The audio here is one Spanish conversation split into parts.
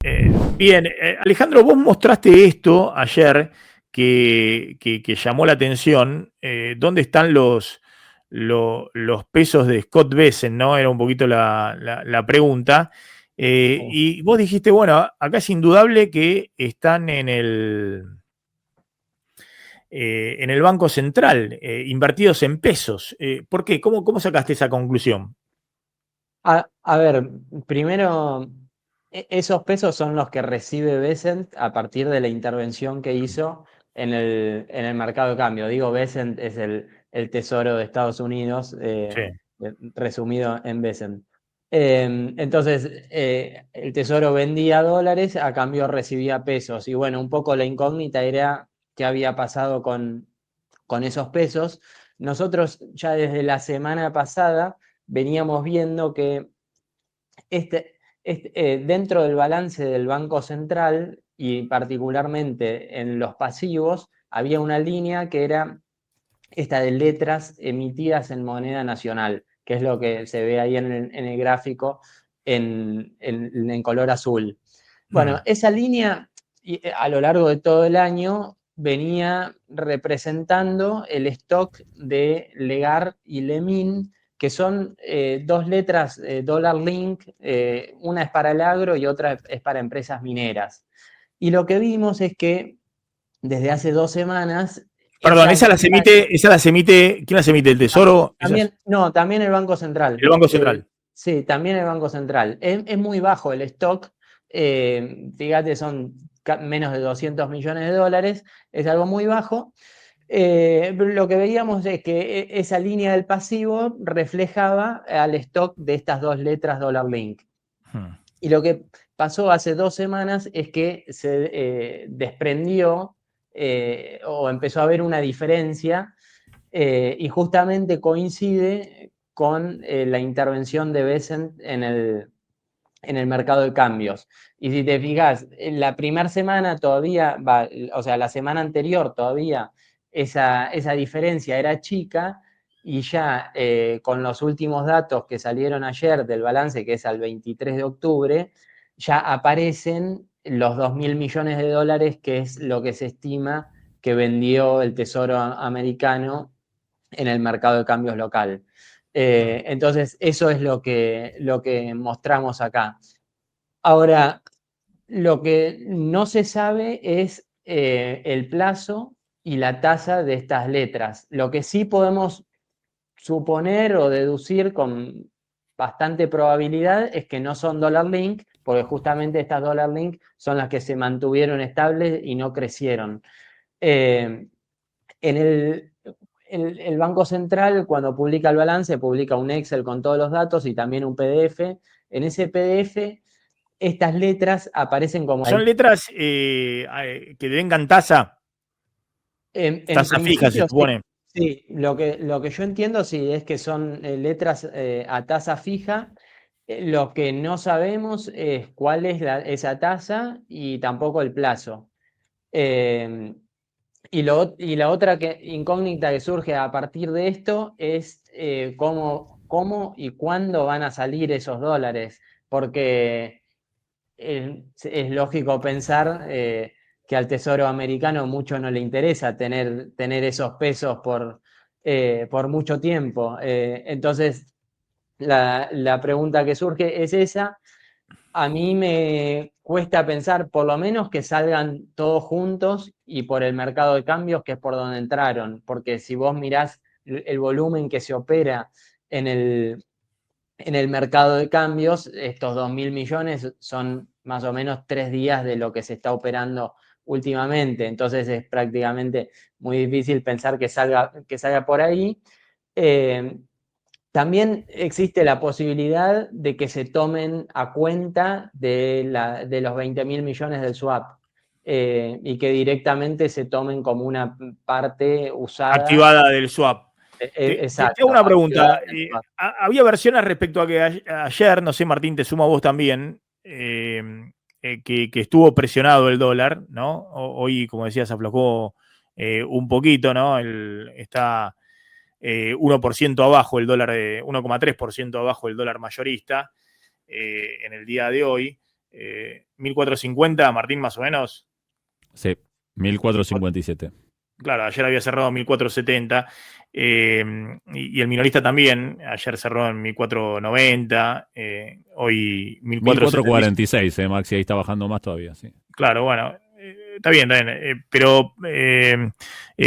Bien, Alejandro, vos mostraste esto ayer que llamó la atención. ¿Dónde están los pesos de Scott Bessent, ¿no? Era un poquito la pregunta. Y vos dijiste, bueno, acá es indudable que están en el Banco Central, invertidos en pesos. ¿Por qué? ¿Cómo sacaste esa conclusión? A ver, primero, esos pesos son los que recibe Bessent a partir de la intervención que hizo en el mercado de cambio. Digo, Bessent es el Tesoro de Estados Unidos, Sí. resumido en Bessent. Entonces, el Tesoro vendía dólares, a cambio recibía pesos. Y bueno, un poco la incógnita era qué había pasado con esos pesos. Nosotros ya desde la semana pasada veníamos viendo que dentro del balance del Banco Central y particularmente en los pasivos, había una línea que era esta de letras emitidas en moneda nacional, que es lo que se ve ahí en el gráfico en color azul. Bueno, Mm. esa línea a lo largo de todo el año venía representando el stock de Legar y Lemin, que son dos letras Dollar Link, una es para el agro y otra es para empresas mineras. Y lo que vimos es que desde hace 2 semanas Perdón, esa línea esa las emite, ¿quién las emite? ¿El Tesoro? también, no, también el Banco Central. El Banco Central. Sí, también el Banco Central. Es muy bajo el stock. Fíjate, son menos de 200 millones de dólares. Es algo muy bajo. Pero lo que veíamos es que esa línea del pasivo reflejaba al stock de estas dos letras Dollar Link. Mm. Y lo que pasó hace 2 semanas es que se desprendió o empezó a haber una diferencia y justamente coincide con la intervención de Bessent en el mercado de cambios. Y si te fijas, en la primera semana todavía, o sea, la semana anterior todavía esa diferencia era chica y ya con los últimos datos que salieron ayer del balance, que es al 23 de octubre, ya aparecen los 2.000 millones de dólares, que es lo que se estima que vendió el Tesoro americano en el mercado de cambios local. Entonces, eso es lo que mostramos acá. Ahora, lo que no se sabe es el plazo y la tasa de estas letras. Lo que sí podemos suponer o deducir con bastante probabilidad es que no son Dollar Link, porque justamente estas Dollar Link son las que se mantuvieron estables y no crecieron. Eh, en el Banco Central, cuando publica el balance, publica un Excel con todos los datos y también un PDF. En ese PDF, estas letras aparecen como Son ahí. letras que tengan tasa, En tasa fija, se principio, sí. supone. Sí, lo que yo entiendo, sí, es que son letras a tasa fija. Lo que no sabemos es cuál es esa tasa y tampoco el plazo. Eh, y la otra incógnita que surge a partir de esto es cómo y cuándo van a salir esos dólares, porque es lógico pensar que al Tesoro americano mucho no le interesa tener esos pesos por mucho tiempo. Entonces, la pregunta que surge es esa. A mí me cuesta pensar, por lo menos, que salgan todos juntos y por el mercado de cambios, que es por donde entraron, porque si vos mirás el volumen que se opera en el mercado de cambios, estos 2.000 millones son más o menos 3 días de lo que se está operando últimamente, entonces es prácticamente muy difícil pensar que salga por ahí. Eh, También existe la posibilidad de que se tomen a cuenta de los 20.000 millones del swap y que directamente se tomen como una parte usada. Activada del swap. Te hago Exacto, una activada pregunta. en el swap. Había versiones respecto a que ayer, no sé, Martín, te sumo a vos también, que estuvo presionado el dólar, ¿no? Hoy, como decías, aflojó un poquito, ¿no? Está 1% abajo el dólar, 1,3% abajo el dólar mayorista en el día de hoy. 1450, Martín, más o menos. Sí, 1457. Claro, ayer había cerrado 1470. Y el minorista también, ayer cerró en 1490, hoy 1470. 1446, Maxi, ahí está bajando más todavía, sí. Claro, bueno, está bien, pero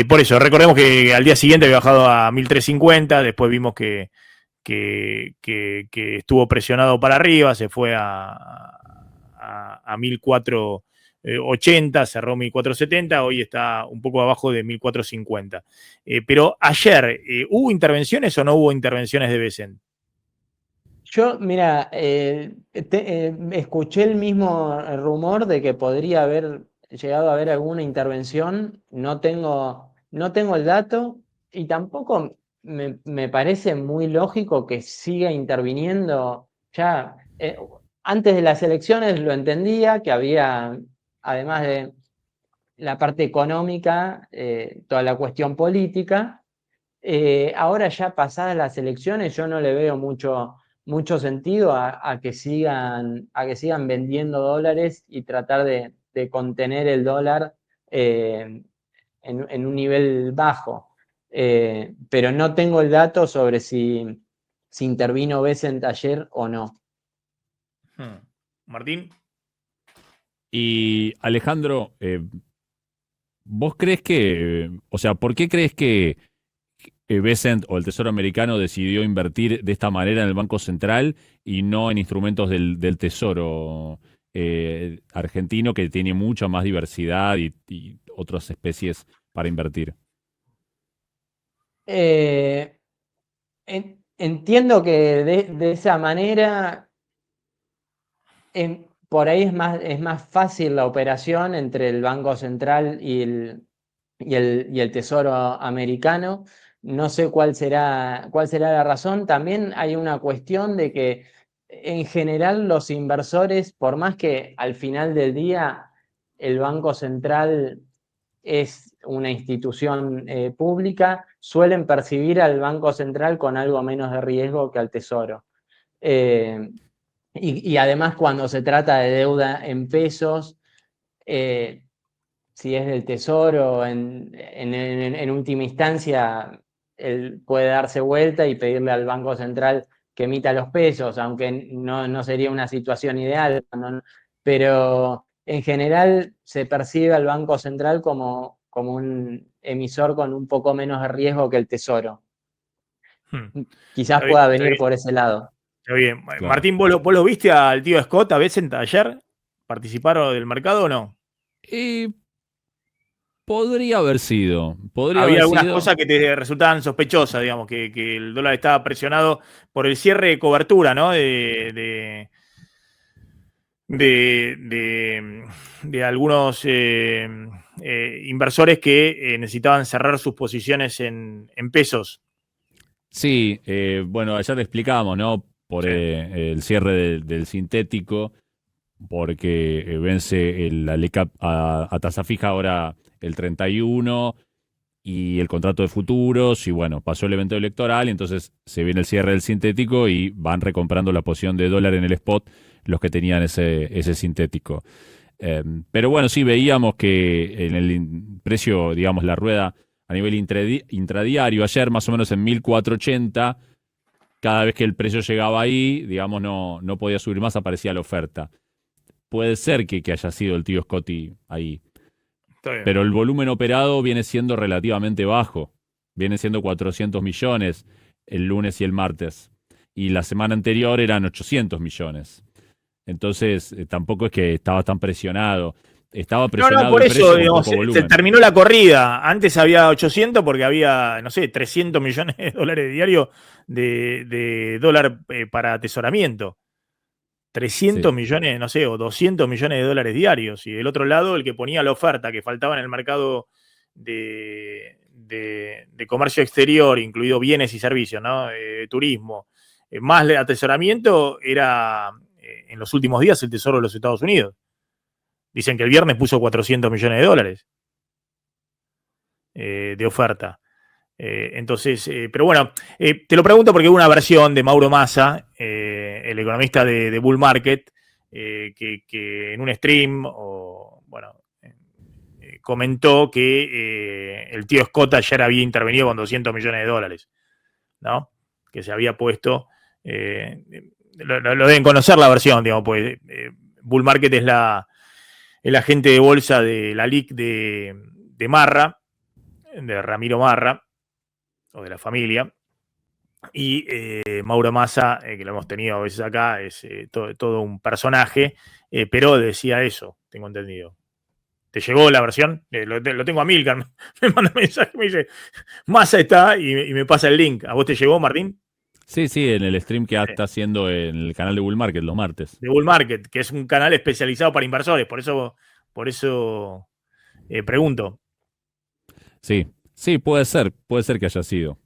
por eso, recordemos que al día siguiente había bajado a 1350, después vimos que estuvo presionado para arriba, se fue a 1480, cerró 1470, hoy está un poco abajo de 1450. Pero ayer, ¿hubo intervenciones o no hubo intervenciones de Bessent? Yo, mira, escuché el mismo rumor de que podría haber llegado a haber alguna intervención. No tengo el dato y tampoco me parece muy lógico que siga interviniendo. Ya, antes de las elecciones lo entendía, que había, además de la parte económica, toda la cuestión política. Ahora ya pasadas las elecciones, yo no le veo mucho sentido a que sigan vendiendo dólares y tratar de contener el dólar en un nivel bajo. Pero no tengo el dato sobre si intervino Bessent ayer o no. Martín. Y Alejandro, ¿vos crees que, o sea, por qué crees que Bessent o el Tesoro Americano decidió invertir de esta manera en el Banco Central y no en instrumentos del Tesoro argentino, que tiene mucha más diversidad y otras especies para invertir? Entiendo que de esa manera por ahí es más fácil la operación entre el Banco Central y el Tesoro americano. No sé cuál será la razón. También hay una cuestión de que en general los inversores, por más que al final del día el Banco Central es una institución pública, suelen percibir al Banco Central con algo menos de riesgo que al Tesoro. Y además cuando se trata de deuda en pesos, si es del Tesoro, en última instancia, él puede darse vuelta y pedirle al Banco Central que emita los pesos, aunque no sería una situación ideal. Pero en general se percibe al Banco Central como un emisor con un poco menos de riesgo que el Tesoro. Quizás pueda venir por ese lado. Está bien. Claro. Martín, ¿vos lo viste al tío Scott a veces ayer? ¿Participaron del mercado o no? Podría haber sido. Había algunas cosas que te resultaban sospechosas, digamos, que el dólar estaba presionado por el cierre de cobertura, ¿no? De algunos inversores que necesitaban cerrar sus posiciones en pesos. Sí, bueno, ayer le explicábamos, ¿no? Por el cierre del sintético, porque vence la LECAP a tasa fija ahora el 31 y el contrato de futuros, y bueno, pasó el evento electoral, y entonces se viene el cierre del sintético y van recomprando la posición de dólar en el spot los que tenían ese sintético. Pero bueno, sí, veíamos que en el precio, digamos, la rueda a nivel intradiario, ayer más o menos en 1480, cada vez que el precio llegaba ahí, digamos, no podía subir más, aparecía la oferta. Puede ser que haya sido el tío Scotty ahí. Pero el volumen operado viene siendo relativamente bajo. Viene siendo 400 millones el lunes y el martes. Y la semana anterior eran 800 millones. Entonces, tampoco es que estaba tan presionado. Estaba presionado por el precio eso, con digamos, poco volumen. se terminó la corrida. Antes había 800 porque había, no sé, 300 millones de dólares diarios de dólar para atesoramiento. 300 millones, no sé, o 200 millones de dólares diarios. Y del otro lado, el que ponía la oferta que faltaba en el mercado de comercio exterior, incluido bienes y servicios, ¿no? Turismo, más de atesoramiento, era en los últimos días el Tesoro de los Estados Unidos. Dicen que el viernes puso 400 millones de dólares de oferta. Entonces, pero bueno, te lo pregunto porque hubo una versión de Mauro Massa, el economista de Bull Market, que en un stream comentó que el tío Scott ayer había intervenido con $200 millones, ¿no? Que se había puesto, lo deben conocer la versión, digamos, pues Bull Market es el agente de bolsa de la LIC de Marra, de Ramiro Marra, o de la familia, y Mauro Massa, que lo hemos tenido a veces acá, es todo un personaje, pero decía eso, tengo entendido. ¿Te llegó la versión? Lo tengo a Milcar, me manda un mensaje, me dice, Massa está, y me pasa el link. ¿A vos te llegó, Martín? Sí, en el stream que está haciendo en el canal de Bull Market los martes. De Bull Market, que es un canal especializado para inversores, por eso pregunto. Sí, puede ser que haya sido.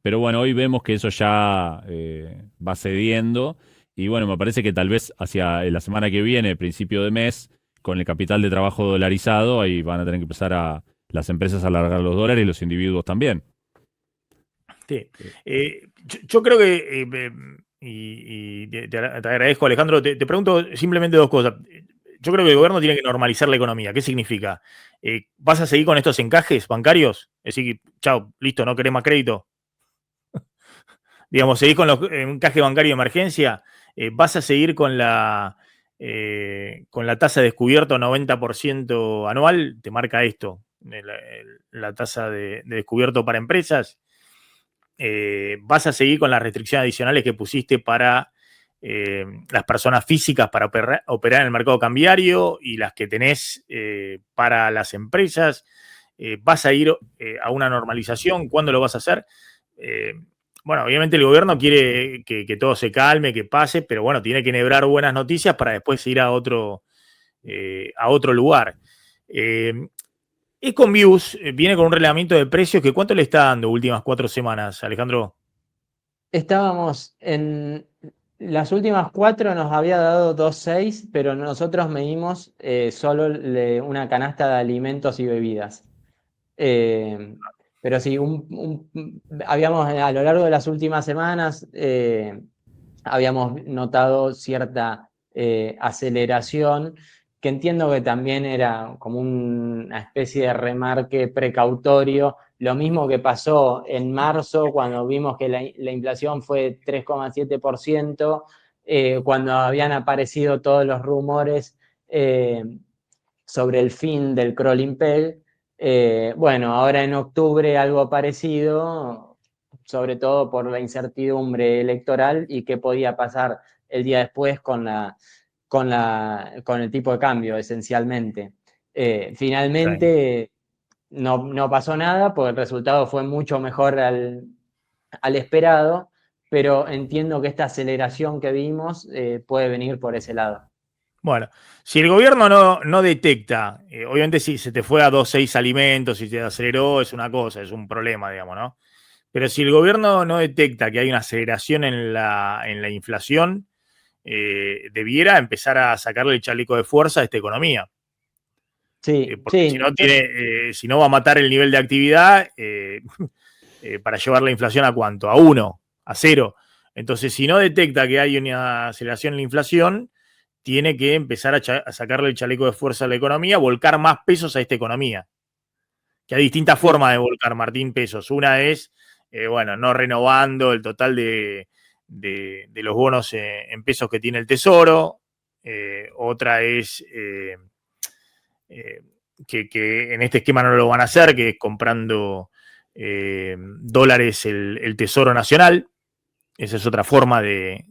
Pero bueno, hoy vemos que eso ya va cediendo y bueno, me parece que tal vez hacia la semana que viene, principio de mes, con el capital de trabajo dolarizado, ahí van a tener que empezar las empresas a alargar los dólares y los individuos también. Sí. Yo creo que, y te agradezco, Alejandro, te pregunto simplemente dos cosas. Yo creo que el gobierno tiene que normalizar la economía. ¿Qué significa? ¿Vas a seguir con estos encajes bancarios? Es decir, chao, listo, no querés más crédito. Digamos, seguís con los encajes bancarios de emergencia. ¿Vas a seguir con la tasa de descubierto 90% anual? Te marca esto, la tasa de descubierto para empresas. ¿Vas a seguir con las restricciones adicionales que pusiste para las personas físicas para operar en el mercado cambiario y las que tenés para las empresas? ¿Vas a ir a una normalización? ¿Cuándo lo vas a hacer? Bueno, obviamente el gobierno quiere que todo se calme, que pase, pero bueno, tiene que enhebrar buenas noticias para después ir a otro lugar. Econviews viene con un reglamento de precios que ¿cuánto le está dando últimas 4 semanas, Alejandro? Estábamos en las últimas 4, nos había dado 2.6, pero nosotros medimos solo una canasta de alimentos y bebidas. Pero sí, habíamos a lo largo de las últimas semanas, habíamos notado cierta aceleración, que entiendo que también era como una especie de remarque precautorio. Lo mismo que pasó en marzo, cuando vimos que la inflación fue 3,7%, cuando habían aparecido todos los rumores sobre el fin del crawling peg. Bueno, ahora en octubre algo parecido, sobre todo por la incertidumbre electoral y qué podía pasar el día después con el tipo de cambio, esencialmente. Finalmente no pasó nada, porque el resultado fue mucho mejor al esperado, pero entiendo que esta aceleración que vimos puede venir por ese lado. Bueno, si el gobierno no detecta, obviamente si se te fue a 2,6 alimentos y se aceleró, es una cosa, es un problema, digamos, ¿no? Pero si el gobierno no detecta que hay una aceleración en la inflación, debiera empezar a sacarle el chaleco de fuerza a esta economía. Sí, porque si no va a matar el nivel de actividad para llevar la inflación a ¿cuánto? A 1, a 0. Entonces, si no detecta que hay una aceleración en la inflación, tiene que empezar a sacarle el chaleco de fuerza a la economía, volcar más pesos a esta economía. Que hay distintas formas de volcar, Martín, pesos. Una es, no renovando el total de los bonos en pesos que tiene el Tesoro. Otra es que en este esquema no lo van a hacer, que es comprando dólares el Tesoro Nacional. Esa es otra forma de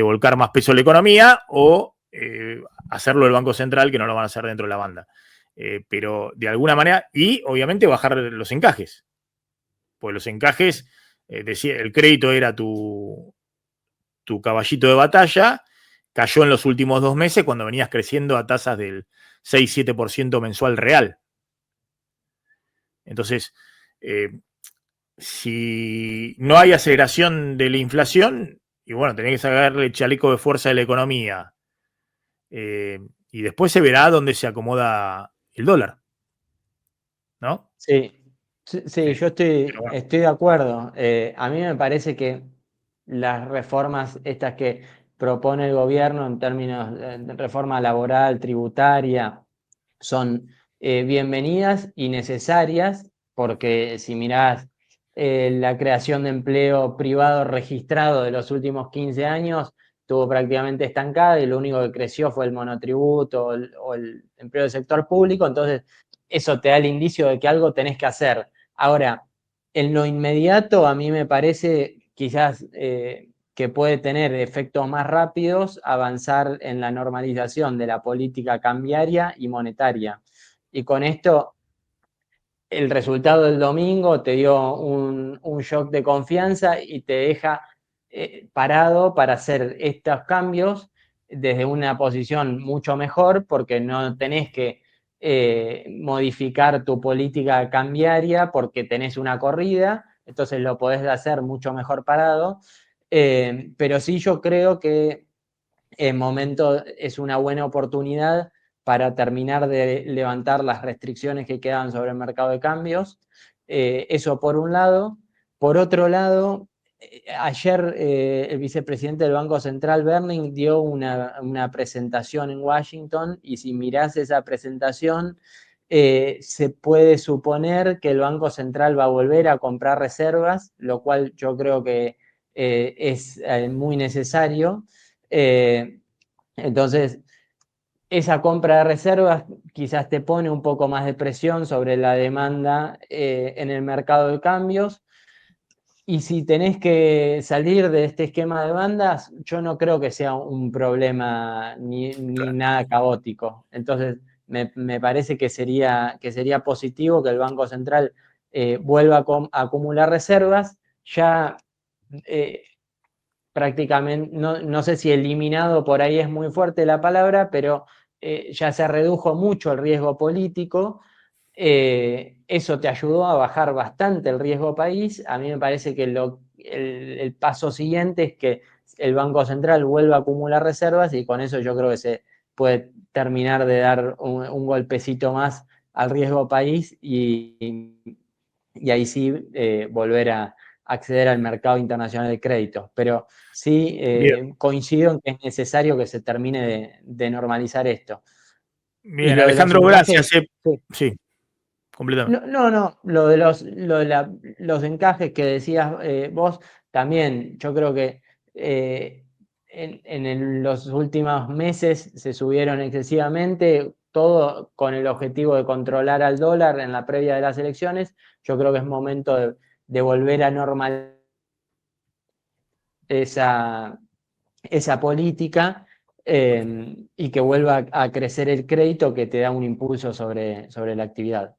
volcar más peso a la economía, o hacerlo el Banco Central, que no lo van a hacer dentro de la banda. Pero de alguna manera, y obviamente bajar los encajes. Pues los encajes, el crédito era tu caballito de batalla, cayó en los últimos 2 meses cuando venías creciendo a tasas del 6-7% mensual real. Entonces, si no hay aceleración de la inflación, y bueno, tenés que sacarle el chaleco de fuerza de la economía, y después se verá dónde se acomoda el dólar, ¿no? Sí, yo estoy de acuerdo. A mí me parece que las reformas estas que propone el gobierno en términos de reforma laboral, tributaria, son bienvenidas y necesarias, porque si mirás la creación de empleo privado registrado de los últimos 15 años, estuvo prácticamente estancada y lo único que creció fue el monotributo o el empleo del sector público. Entonces eso te da el indicio de que algo tenés que hacer. Ahora, en lo inmediato a mí me parece quizás que puede tener efectos más rápidos avanzar en la normalización de la política cambiaria y monetaria. Y con esto, el resultado del domingo te dio un shock de confianza y te deja parado para hacer estos cambios desde una posición mucho mejor, porque no tenés que modificar tu política cambiaria porque tenés una corrida, entonces lo podés hacer mucho mejor parado. Pero sí, yo creo que el momento es una buena oportunidad para terminar de levantar las restricciones que quedan sobre el mercado de cambios. Eso por un lado. Por otro lado, ayer el vicepresidente del Banco Central, Bernanke, dio una presentación en Washington, y si mirás esa presentación, se puede suponer que el Banco Central va a volver a comprar reservas, lo cual yo creo que es muy necesario. Entonces, esa compra de reservas quizás te pone un poco más de presión sobre la demanda en el mercado de cambios. Y si tenés que salir de este esquema de bandas, yo no creo que sea un problema ni nada caótico. Entonces, me parece que sería positivo que el Banco Central vuelva a acumular reservas. Ya prácticamente, no sé si eliminado, por ahí es muy fuerte la palabra, pero ya se redujo mucho el riesgo político. Eso te ayudó a bajar bastante el riesgo país. A mí me parece que el paso siguiente es que el Banco Central vuelva a acumular reservas, y con eso yo creo que se puede terminar de dar un golpecito más al riesgo país, y ahí sí volver a acceder al mercado internacional de crédito. Pero sí coincido en que es necesario que se termine de normalizar esto. Y Bien, lo de los Alejandro, encajes, gracias. sí. Sí, completamente. No, lo de los encajes que decías vos, también yo creo que en los últimos meses se subieron excesivamente, todo con el objetivo de controlar al dólar en la previa de las elecciones. Yo creo que es momento de volver a normalizar esa política, y que vuelva a crecer el crédito, que te da un impulso sobre la actividad.